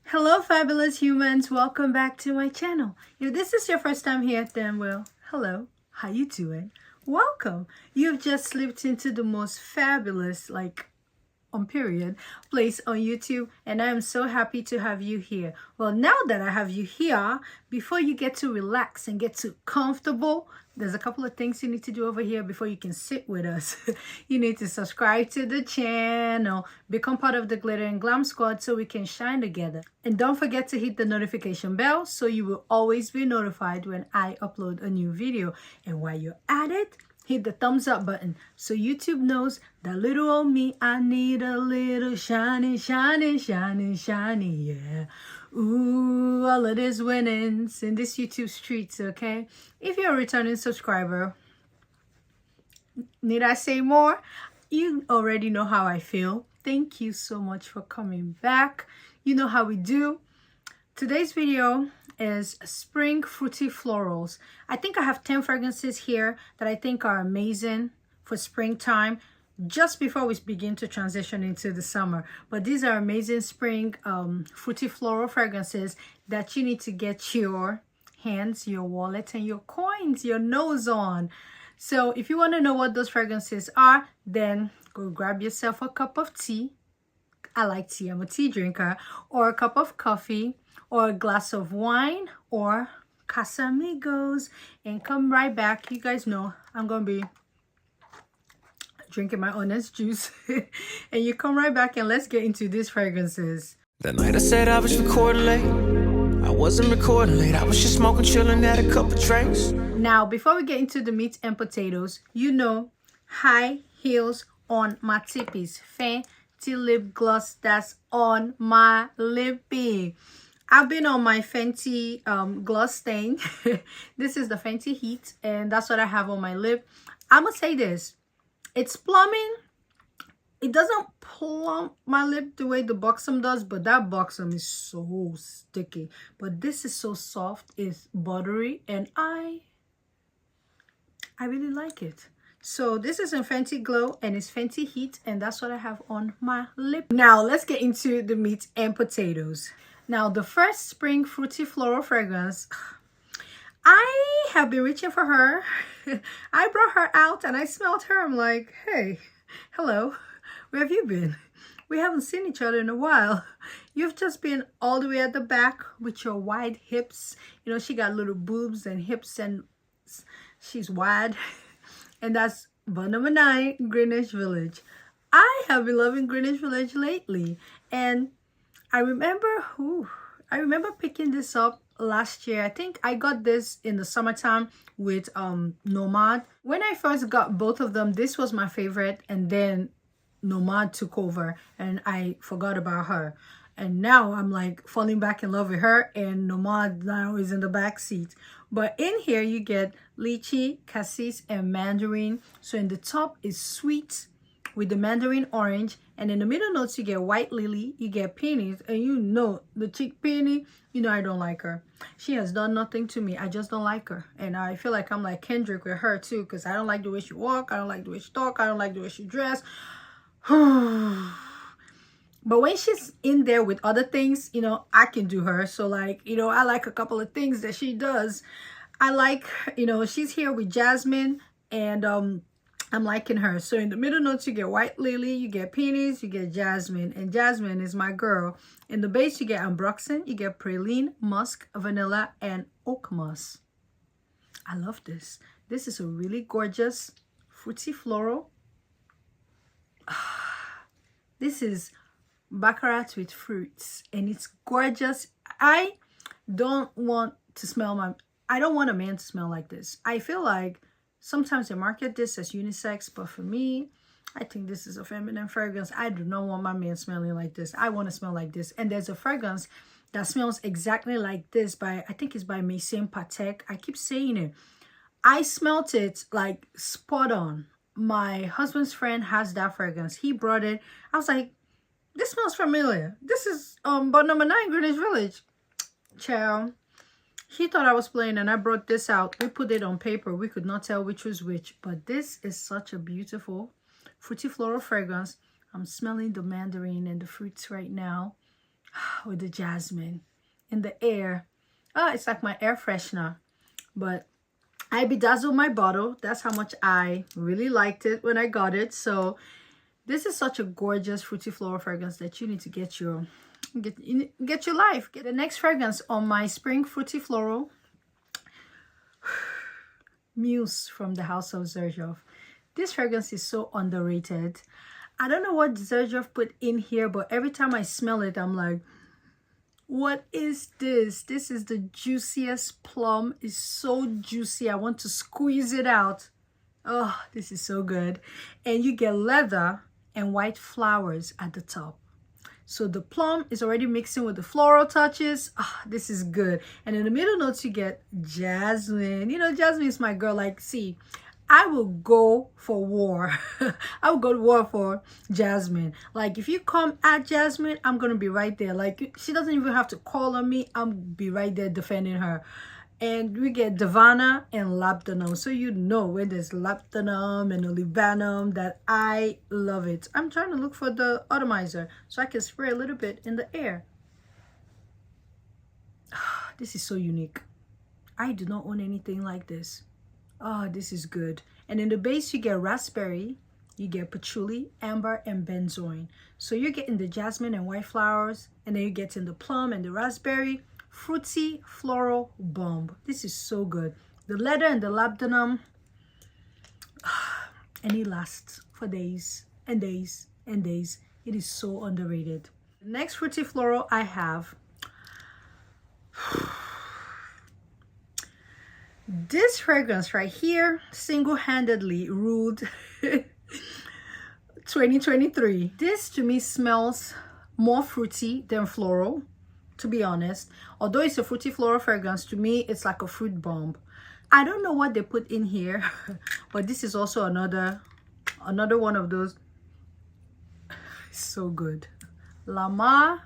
Hello fabulous humans, welcome back to my channel. If this is your first time here, then well, hello, how you doing? Welcome. You've just slipped into the most fabulous, period, place on YouTube, and I am so happy to have you here. Well, now that I have you here, before you get to relax and get too comfortable, there's a couple of things you need to do over here before you can sit with us. You need to subscribe to the channel, become part of the Glitter and Glam Squad so we can shine together. And don't forget to hit the notification bell so you will always be notified when I upload a new video. And while you're at it, hit the thumbs up button so YouTube knows that little old me, I need a little shiny, shiny, shiny, shiny, yeah. Ooh, all of this winnings in this YouTube streets, okay? If you're a returning subscriber, need I say more? You already know how I feel. Thank you so much for coming back. You know how we do. Today's video is spring fruity florals. I think I have 10 fragrances here that I think are amazing for springtime, just before we begin to transition into the summer. But these are amazing spring fruity floral fragrances that you need to get your hands, your wallet, and your coins, your nose on. So if you want to know what those fragrances are, then go grab yourself a cup of tea. I like tea, I'm a tea drinker, or a cup of coffee, or a glass of wine, or Casamigos, and come right back. You guys know I'm gonna be drinking my honest juice. And you come right back and let's get into these fragrances. That night I said I was recording late. I wasn't recording late, I was just smoking, chilling, had a couple drinks. Now before we get into the meat and potatoes, you know, high heels on my tippies, Fenty lip gloss that's on my lippy. I've been on my Fenty gloss stain. This is the Fenty Heat, and that's what I have on my lip. I'm gonna say this, it's plumbing. It doesn't plump my lip the way the Buxom does, but that Buxom is so sticky. But this is so soft, it's buttery, and I really like it. So this is in Fenty Glow and it's Fenty Heat, and that's what I have on my lip. Now let's get into the meat and potatoes. Now the first spring fruity floral fragrance, I have been reaching for her. I brought her out and I smelled her. I'm like, hey, hello, where have you been? We haven't seen each other in a while. You've just been all the way at the back with your wide hips. You know, she got little boobs and hips and she's wide. And that's bun number 9, Greenery Village. I have been loving Greenery Village lately. And I remember picking this up last year. I think I got this in the summertime with Nomad. When I first got both of them, this was my favorite, and then Nomad took over and I forgot about her. And now I'm like falling back in love with her, and Nomad now is in the back seat. But in here you get lychee, cassis, and mandarin. So in the top is sweet with the mandarin orange, and in the middle notes you get white lily, you get peonies, and you know the chick peony, you know I don't like her. She has done nothing to me, I just don't like her. And I feel like I'm like Kendrick with her too, because I don't like the way she walk, I don't like the way she talk, I don't like the way she dress. But when she's in there with other things, you know, I can do her. So like, you know, I like a couple of things that she does. I like, you know, she's here with Jasmine, and I'm liking her. So in the middle notes, you get white lily, you get peonies, you get Jasmine, and Jasmine is my girl. In the base, you get ambroxan, you get praline, musk, vanilla, and oak moss. I love this. This is a really gorgeous fruity floral. This is baccarat with fruits, and it's gorgeous. I don't want a man to smell like this. I feel like sometimes they market this as unisex, but for me, I think this is a feminine fragrance. I do not want my man smelling like this. I want to smell like this. And there's a fragrance that smells exactly like this by, I think it's by Maison Patek. I keep saying it. I smelt it like spot on. My husband's friend has that fragrance. He brought it. I was like, this smells familiar. This is bun number 9, Greenery Village. Ciao. He thought I was playing, and I brought this out. We put it on paper. We could not tell which was which, but this is such a beautiful fruity floral fragrance. I'm smelling the mandarin and the fruits right now. with the jasmine in the air. Oh, it's like my air freshener. But I bedazzled my bottle. That's how much I really liked it when I got it. So this is such a gorgeous fruity floral fragrance that you need to get your life. Get the next fragrance on my spring fruity floral Muse from the house of Xerjoff. This fragrance is so underrated. I don't know what Xerjoff put in here, but every time I smell it, I'm like, what is this? This is the juiciest plum. It's so juicy. I want to squeeze it out. Oh, this is so good. And you get leather and white flowers at the top. So the plum is already mixing with the floral touches. Ah, this is good. And in the middle notes, you get jasmine. You know, jasmine is my girl. Like, see, I will go for war. I will go to war for Jasmine. Like, if you come at Jasmine, I'm going to be right there. Like, she doesn't even have to call on me. I'm be right there defending her. And we get Divana and Labdanum. So you know when there's Labdanum and Olibanum that I love it. I'm trying to look for the atomizer so I can spray a little bit in the air. This is so unique. I do not own anything like this. Oh, this is good. And in the base, you get raspberry, you get patchouli, amber, and benzoin. So you're getting the jasmine and white flowers, and then you get in the plum and the raspberry. Fruity floral bomb. This is so good. The leather and the labdanum, and it lasts for days and days and days. It is so underrated. The next fruity floral I have, this fragrance right here single-handedly ruled 2023. This to me smells more fruity than floral, to be honest. Although it's a fruity floral fragrance, to me it's like a fruit bomb. I don't know what they put in here, but this is also another one of those. So good. Lamar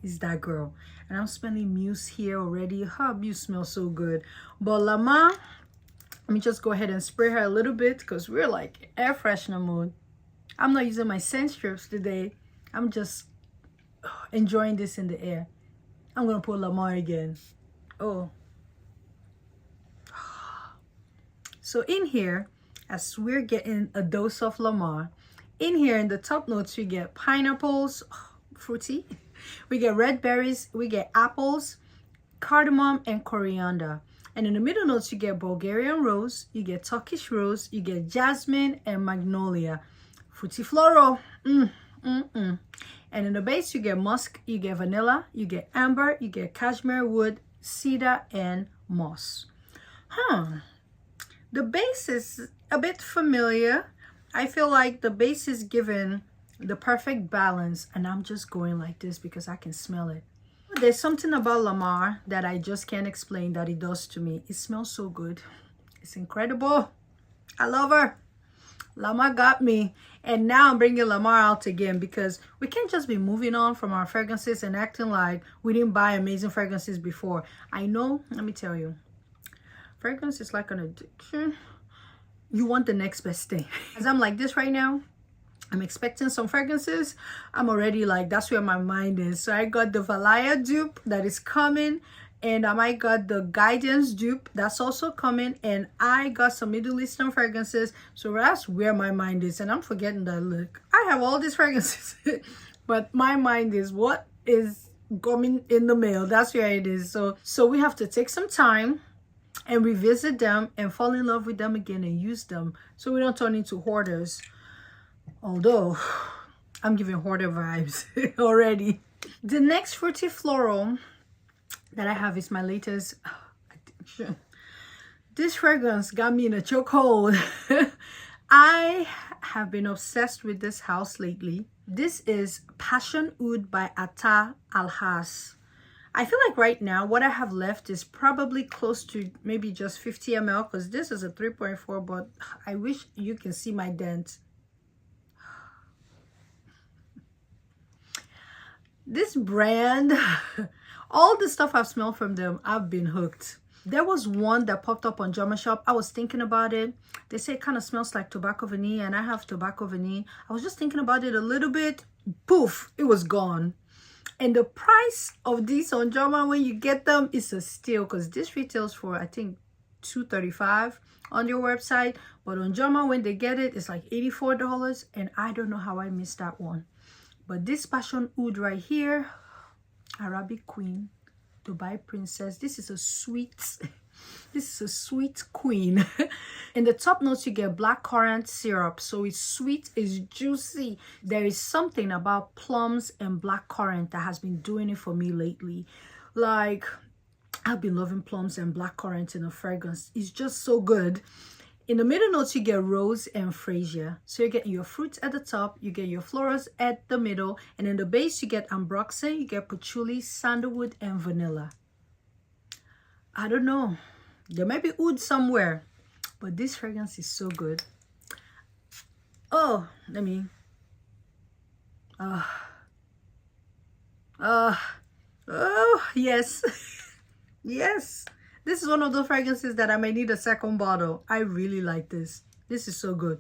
is that girl. And I'm smelling Muse here already. Her Muse smells so good. But Lamar, let me just go ahead and spray her a little bit because we're like air freshener mode. I'm not using my scent strips today. I'm just enjoying this in the air. I'm going to put Lamar again. Oh. So in here, as we're getting a dose of Lamar, in here in the top notes, we get pineapples, fruity. We get red berries, we get apples, cardamom, and coriander. And in the middle notes, you get Bulgarian rose, you get Turkish rose, you get jasmine, and magnolia. Fruity floral. And in the base, you get musk, you get vanilla, you get amber, you get cashmere wood, cedar, and moss. The base is a bit familiar. I feel like the base is given the perfect balance, and I'm just going like this because I can smell it. There's something about Lamar that I just can't explain that it does to me. It smells so good. It's incredible. I love her. Lamar got me, and now I'm bringing Lamar out again because we can't just be moving on from our fragrances and acting like we didn't buy amazing fragrances before. I know, let me tell you, fragrance is like an addiction. You want the next best thing. As I'm like this right now, I'm expecting some fragrances. I'm already like, that's where my mind is. So I got the Valaya dupe that is coming. And I got the Guidance dupe that's also coming. And I got some Middle Eastern fragrances. So that's where my mind is. And I'm forgetting that, look, I have all these fragrances. But my mind is what is coming in the mail. That's where it is. So we have to take some time and revisit them and fall in love with them again and use them. So we don't turn into hoarders. Although I'm giving hoarder vibes already. The next fruity floral that I have is my latest addiction. This fragrance got me in a chokehold. I have been obsessed with this house lately. This is Passion Oud by ATTAR Al-Has. I feel like right now what I have left is probably close to maybe just 50 ml because this is a 3.4, but I wish you can see my dent. This brand, all the stuff I've smelled from them, I've been hooked. There was one that popped up on JOMASHOP. I was thinking about it. They say it kind of smells like tobacco vanille, and I have tobacco vanille. I was just thinking about it a little bit. Poof, it was gone. And the price of these on Joma when you get them is a steal, because this retails for I think $235 on their website, but on Joma when they get it, it's like $84, and I don't know how I missed that one. But this passion oud right here, Arabic Queen, Dubai Princess, this is a sweet this is a sweet queen. In the top notes you get blackcurrant syrup, so it's sweet, it's juicy. There is something about plums and blackcurrant that has been doing it for me lately. Like, I've been loving plums and blackcurrant in a fragrance. It's just so good. In the middle notes, you get rose and freesia. So you get your fruits at the top, you get your florals at the middle, and in the base, you get ambroxan, you get patchouli, sandalwood, and vanilla. I don't know. There might be oud somewhere, but this fragrance is so good. Oh, let me... oh, yes. Yes. This is one of those fragrances that I may need a second bottle. I really like this. This is so good.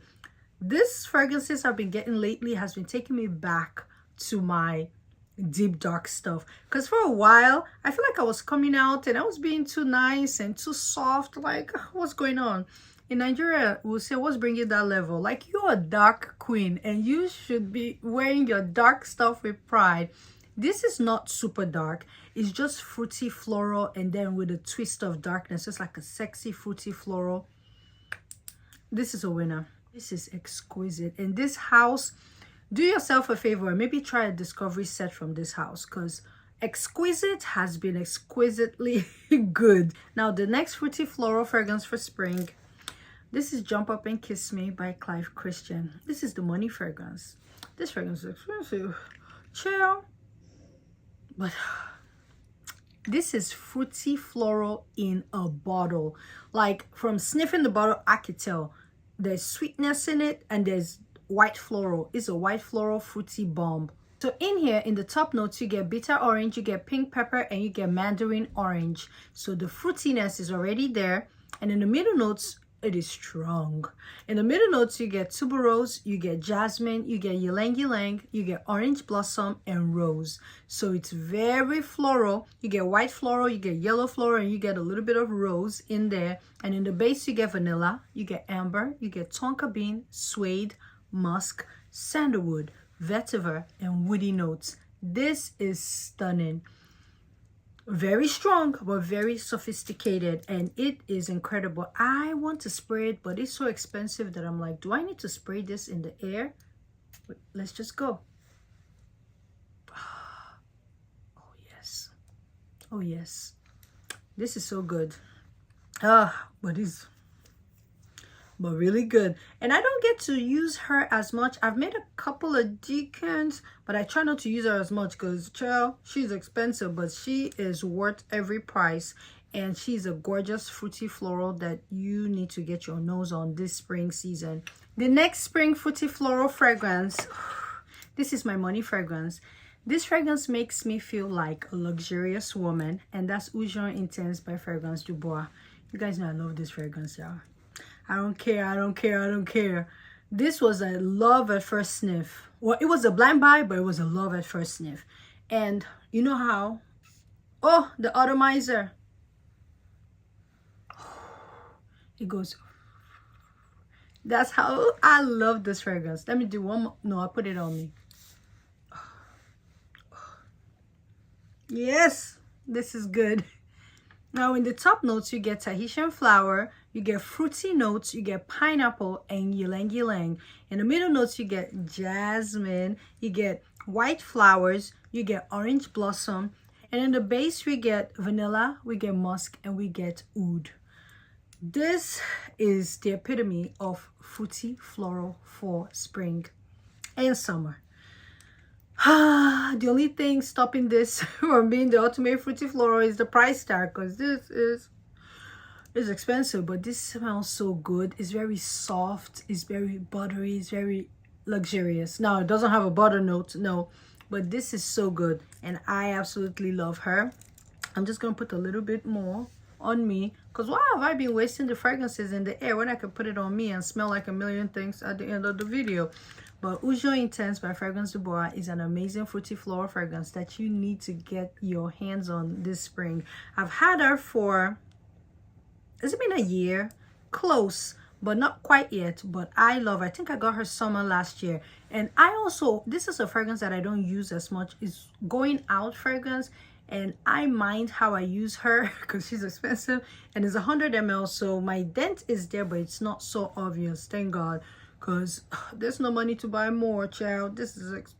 This fragrances I've been getting lately has been taking me back to my deep dark stuff. Because for a while, I feel like I was coming out and I was being too nice and too soft. Like, what's going on? In Nigeria, we'll say, what's bringing that level? Like, you're a dark queen and you should be wearing your dark stuff with pride. This is not super dark. It's just fruity floral and then with a twist of darkness. It's like a sexy fruity floral. This is a winner. This is exquisite. In this house, do yourself a favor and maybe try a discovery set from this house, because Exquisite has been exquisitely good. Now, the next fruity floral fragrance for spring. This is Jump Up and Kiss Me by Clive Christian. This is the money fragrance. This fragrance is expensive. Chill. But this is fruity floral in a bottle. Like, from sniffing the bottle, I could tell there's sweetness in it and there's white floral. It's a white floral fruity bomb. So in here, in the top notes, you get bitter orange, you get pink pepper, and you get mandarin orange. So the fruitiness is already there. And in the middle notes, it is strong. In the middle notes, you get tuberose, you get jasmine, you get ylang ylang, you get orange blossom, and rose. So it's very floral. You get white floral, you get yellow floral, and you get a little bit of rose in there. And in the base, you get vanilla, you get amber, you get tonka bean, suede, musk, sandalwood, vetiver, and woody notes. This is stunning. Very strong, but very sophisticated, and it is incredible. I want to spray it, but it's so expensive that I'm like, do I need to spray this in the air? Wait, let's just go. Oh yes, oh yes, this is so good. But really good. And I don't get to use her as much. I've made a couple of decants, but I try not to use her as much because, child, she's expensive, but she is worth every price. And she's a gorgeous fruity floral that you need to get your nose on this spring season. The next spring fruity floral fragrance, this is my money fragrance. This fragrance makes me feel like a luxurious woman, and that's Oud Intense by Fragrance Du Bois. You guys know I love this fragrance, y'all. I don't care, I don't care, I don't care. This was a love at first sniff. Well, it was a blind buy, but it was a love at first sniff. And you know how? Oh, the atomizer. It goes. That's how I love this fragrance. Let me do one more. No, I'll put it on me. Yes, this is good. Now, in the top notes, you get Tahitian flower, you get fruity notes, you get pineapple, and ylang ylang. In the middle notes, you get jasmine, you get white flowers, you get orange blossom, and in the base, we get vanilla, we get musk, and we get oud. This is the epitome of fruity floral for spring and summer. The only thing stopping this from being the ultimate fruity floral is the price tag, because this is expensive, but this smells so good. It's very soft, it's very buttery, it's very luxurious. Now, it doesn't have a butter note, no, but this is so good, and I absolutely love her. I'm just gonna put a little bit more on me, because why have I been wasting the fragrances in the air when I could put it on me and smell like a million things at the end of the video? But Oud Intense by Fragrance du Bois is an amazing fruity floral fragrance that you need to get your hands on this spring. I've had her for, has it been a year? Close, but not quite yet. But I love her. I think I got her summer last year. And I also, this is a fragrance that I don't use as much. It's going out fragrance. And I mind how I use her because she's expensive. And it's 100 ml. So my dent is there, but it's not so obvious. Thank God. Because there's no money to buy more, child. This is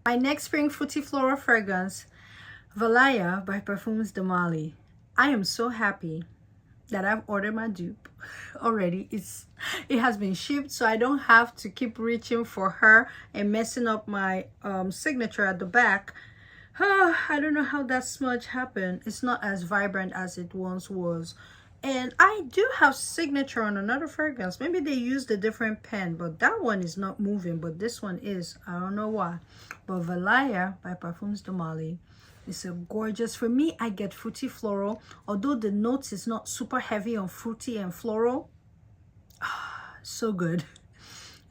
my next spring fruity floral fragrance, Valaya by Parfums de Mali. I am so happy that I've ordered my dupe already. It has been shipped, so I don't have to keep reaching for her and messing up my signature at the back. I don't know how that smudge happened. It's not as vibrant as it once was. And I do have signature on another fragrance. Maybe they used a different pen, but that one is not moving, but this one is. I don't know why. But Valaya by Parfums de Mali is a gorgeous. For me, I get fruity floral. Although the notes is not super heavy on fruity and floral. So good.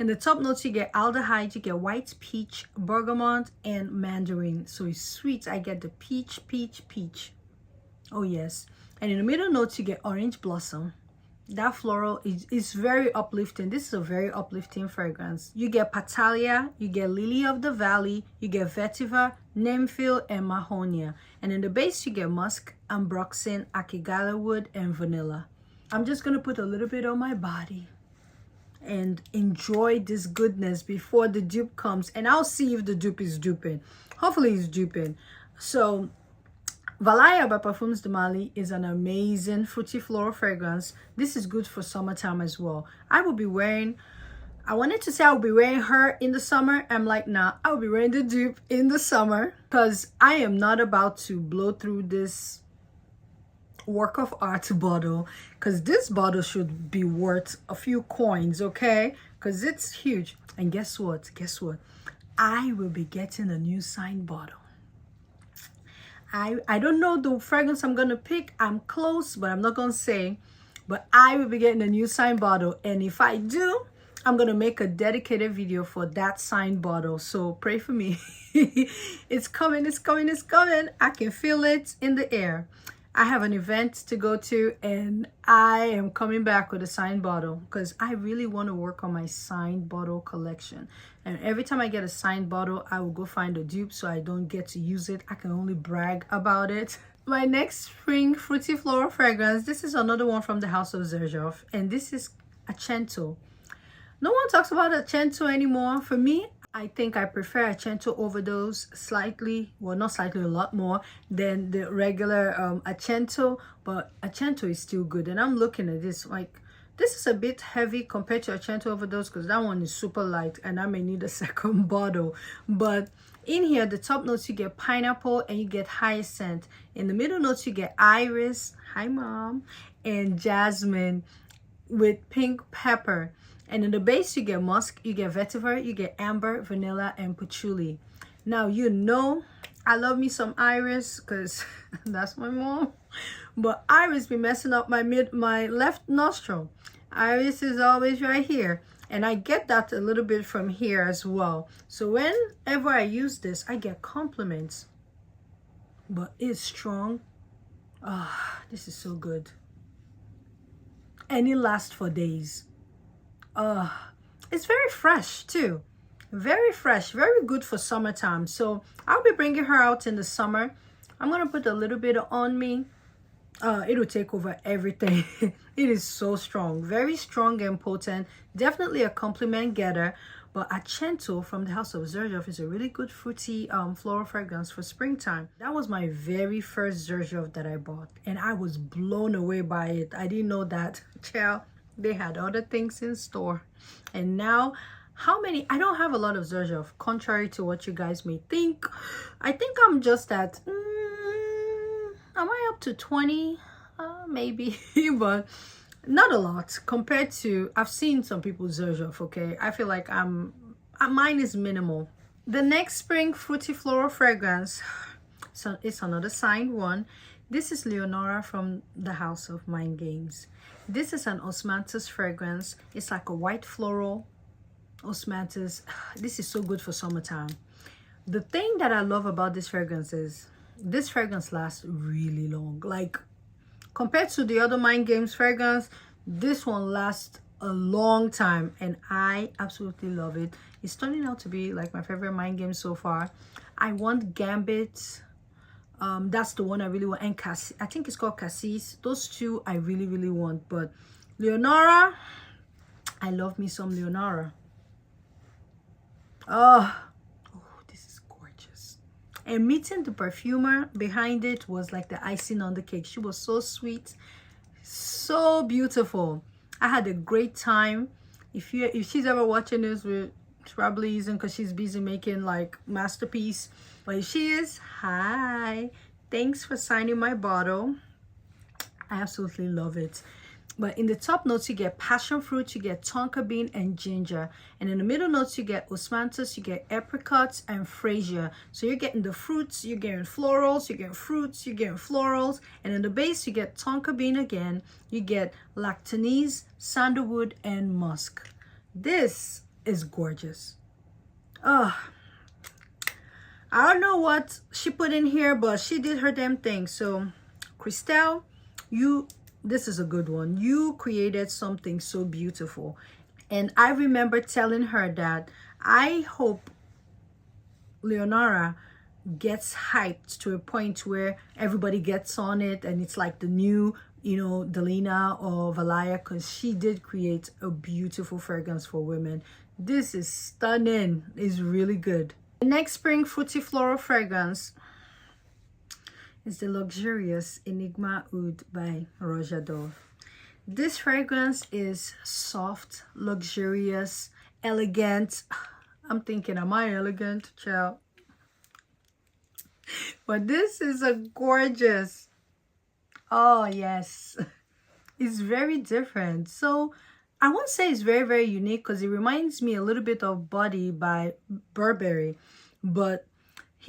In the top notes, you get aldehyde, you get white peach, bergamot, and mandarin. So it's sweet. I get the peach, peach, peach. Oh, yes. And in the middle notes, you get orange blossom. That floral is very uplifting. This is a very uplifting fragrance. You get Patalia, you get Lily of the Valley, you get Vetiver, Nymphle, and Mahonia. And in the base, you get musk, ambroxan, akigala wood, and vanilla. I'm just going to put a little bit on my body and enjoy this goodness before the dupe comes. And I'll see if the dupe is duping. Hopefully it's duping. So Valaya by Parfums de Mali is an amazing fruity floral fragrance. This is good for summertime as well. I will be wearing, I wanted to say I will be wearing her in the summer. I'm like, nah, I will be wearing the dupe in the summer because I am not about to blow through this work of art bottle, because this bottle should be worth a few coins, okay? Because it's huge. And guess what? I will be getting a new signed bottle. I don't know the fragrance I'm gonna pick. I'm close, but I'm not gonna say. But I will be getting a new signed bottle, and if I do, I'm gonna make a dedicated video for that signed bottle. So pray for me. It's coming, it's coming, it's coming. I can feel it in the air. I have an event to go to, and I am coming back with a signed bottle because I really want to work on my signed bottle collection. And every time I get a signed bottle, I will go find a dupe so I don't get to use it. I can only brag about it. My next spring fruity floral fragrance, this is another one from the house of Xerjoff, and this is Achento. No one talks about Achento anymore. For me, I think I prefer Achento over those slightly, well, not slightly, a lot more than the regular Achento, but Achento is still good. And I'm looking at this, like, this is a bit heavy compared to Achento Overdose because that one is super light and I may need a second bottle. But in here, the top notes, you get pineapple and you get hyacinth. In the middle notes, you get iris, hi mom, and jasmine with pink pepper. And in the base, you get musk, you get vetiver, you get amber, vanilla, and patchouli. Now, you know, I love me some iris because that's my mom. But iris be messing up my left nostril. Iris is always right here. And I get that a little bit from here as well. So whenever I use this, I get compliments. But it's strong. Ah, this is so good. And it lasts for days. It's very fresh too, very fresh, very good for summertime. So I'll be bringing her out in the summer. I'm gonna put a little bit on me. It will take over everything. It is so strong, very strong and potent, definitely a compliment getter. But Achento from the house of Xerjoff is a really good fruity floral fragrance for springtime. That was my very first Xerjoff that I bought, and I was blown away by it. I didn't know that, child, they had other things in store. And now, how many? I don't have a lot of Xerjoff, contrary to what you guys may think. I think I'm just at, am I up to 20? Maybe, but not a lot compared to, I've seen some people's Xerjoff, okay? I feel like mine is minimal. The next spring fruity floral fragrance, so it's another signed one. This is Leonora from the house of Mind Games. This is an osmanthus fragrance. It's like a white floral osmanthus. This is so good for summertime. The thing that I love about this fragrance is this fragrance lasts really long. Like, compared to the other Mind Games fragrance, this one lasts a long time, and I absolutely love it. It's turning out to be like my favorite Mind Game so far. I want Gambit. That's the one I really want, and Cassis. I think it's called Cassis. Those two I really want. But Leonora, I love me some Leonora. Oh, this is gorgeous. And meeting the perfumer behind it was like the icing on the cake. She was so sweet, so beautiful. I had a great time. If she's ever watching this, we're probably using because she's busy making like masterpiece. But if she is, hi, thanks for signing my bottle. I absolutely love it. But in the top notes, you get passion fruit, you get tonka bean and ginger. And in the middle notes, you get osmanthus, you get apricots and freesia. So you're getting the fruits, you're getting florals, you're getting fruits, you're getting florals. And in the base, you get tonka bean again. You get lactonese, sandalwood, and musk. This is gorgeous. I don't know what she put in here, but she did her damn thing. So, Christelle, this is a good one. You created something so beautiful. And I remember telling her that I hope Leonora gets hyped to a point where everybody gets on it and it's like the new, Delina or Valaya, because she did create a beautiful fragrance for women. This is stunning. It's really good. The next spring fruity floral fragrance is the luxurious Enigma Oud by Roja Dove. This fragrance is soft, luxurious, elegant. I'm thinking, am I elegant, child? But this is a gorgeous. Oh, yes. It's very different. So I won't say it's very unique because it reminds me a little bit of Body by Burberry. But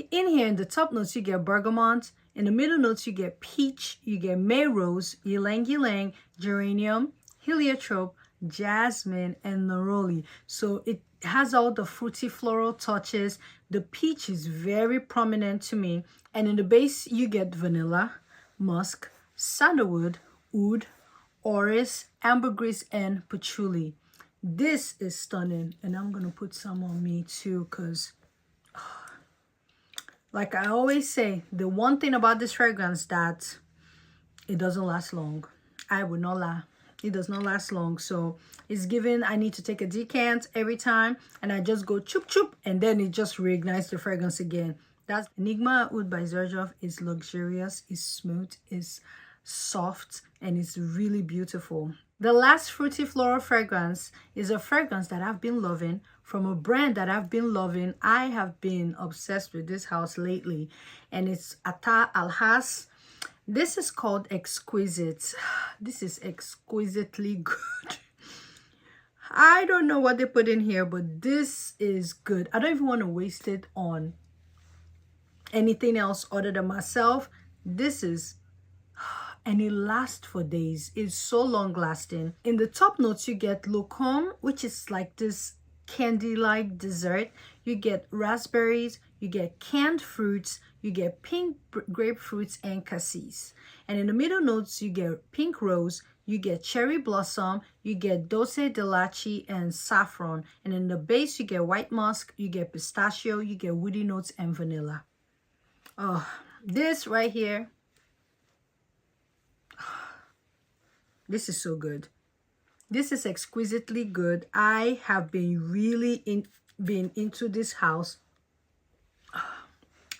in here, in the top notes, you get bergamot. In the middle notes, you get peach, you get May rose, ylang ylang, geranium, heliotrope, jasmine, and neroli. So it has all the fruity floral touches. The peach is very prominent to me. And in the base, you get vanilla, musk, sandalwood, oud, orris, ambergris, and patchouli. This is stunning. And I'm going to put some on me too because, like I always say, the one thing about this fragrance that it doesn't last long. I would not lie. It does not last long. So it's given, I need to take a decant every time and I just go choop choop and then it just reignites the fragrance again. That's Enigma Oud by Xerjoff. Is luxurious, is smooth, is soft, and it's really beautiful. The last fruity floral fragrance is a fragrance that I've been loving from a brand that I've been loving. I have been obsessed with this house lately, and it's ATTAR Alhas. This is called Exquisite. This is exquisitely good. I don't know what they put in here, but this is good. I don't even want to waste it on anything else other than myself. This is, and it lasts for days. It's so long lasting. In the top notes, you get locum, which is like this candy-like dessert. You get raspberries, you get canned fruits, you get pink grapefruits and cassis. And in the middle notes, you get pink rose, you get cherry blossom, you get dulce de leche and saffron. And in the base, you get white musk, you get pistachio, you get woody notes and vanilla. Oh, this right here, this is so good. This is exquisitely good. I have been really been into this house.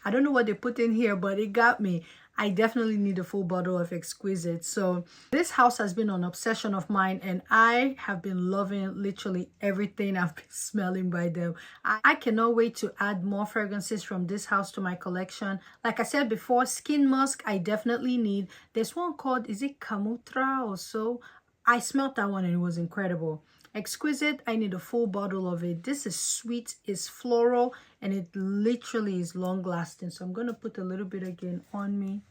I don't know what they put in here, but it got me. I definitely need a full bottle of Exquisite. So this house has been an obsession of mine, and I have been loving literally everything I've been smelling by them. I cannot wait to add more fragrances from this house to my collection. Like I said before, Skin Musk, I definitely need. There's one called, is it Kamutra or so? I smelled that one and it was incredible. Exquisite, I need a full bottle of it. This is sweet, it's floral, and it literally is long lasting. So I'm going to put a little bit again on me.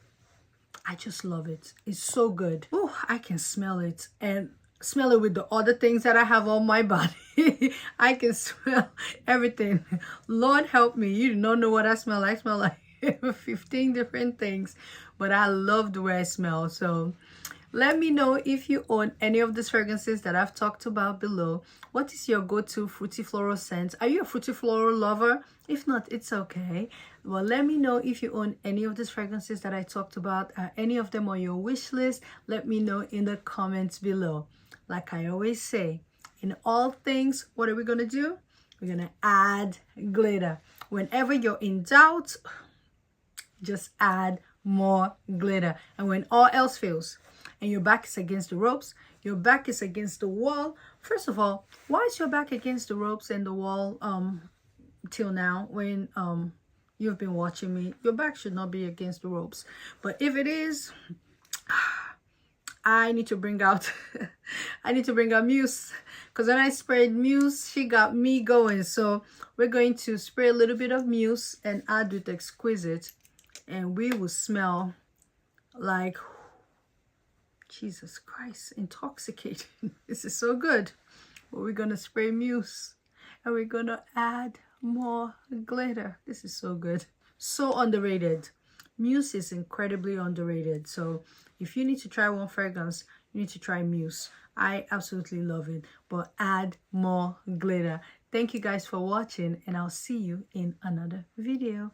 I just love it. It's so good. Oh, I can smell it. And smell it with the other things that I have on my body. I can smell everything. Lord help me, you don't know what I smell like. I smell like 15 different things, but I love the way I smell. So let me know if you own any of these fragrances that I've talked about below. What is your go-to fruity floral scent? Are you a fruity floral lover? If not, it's okay. Well, let me know if you own any of these fragrances that I talked about. Are any of them on your wish list? Let me know in the comments below. Like I always say, in all things, what are we going to do? We're going to add glitter. Whenever you're in doubt, just add more glitter. And when all else fails and your back is against the ropes, your back is against the wall. First of all, why is your back against the ropes and the wall till now when you've been watching me? Your back should not be against the ropes. But if it is, I need to bring out I need to bring out Muse, because when I sprayed Muse, she got me going. So we're going to spray a little bit of Muse and add with Exquisite, and we will smell like, Jesus Christ, intoxicating. This is so good. But we're gonna spray Muse and we're gonna add more glitter. This is so good, so underrated. Muse is incredibly underrated. So if you need to try one fragrance, you need to try Muse. I absolutely love it, but add more glitter. Thank you guys for watching, and I'll see you in another video.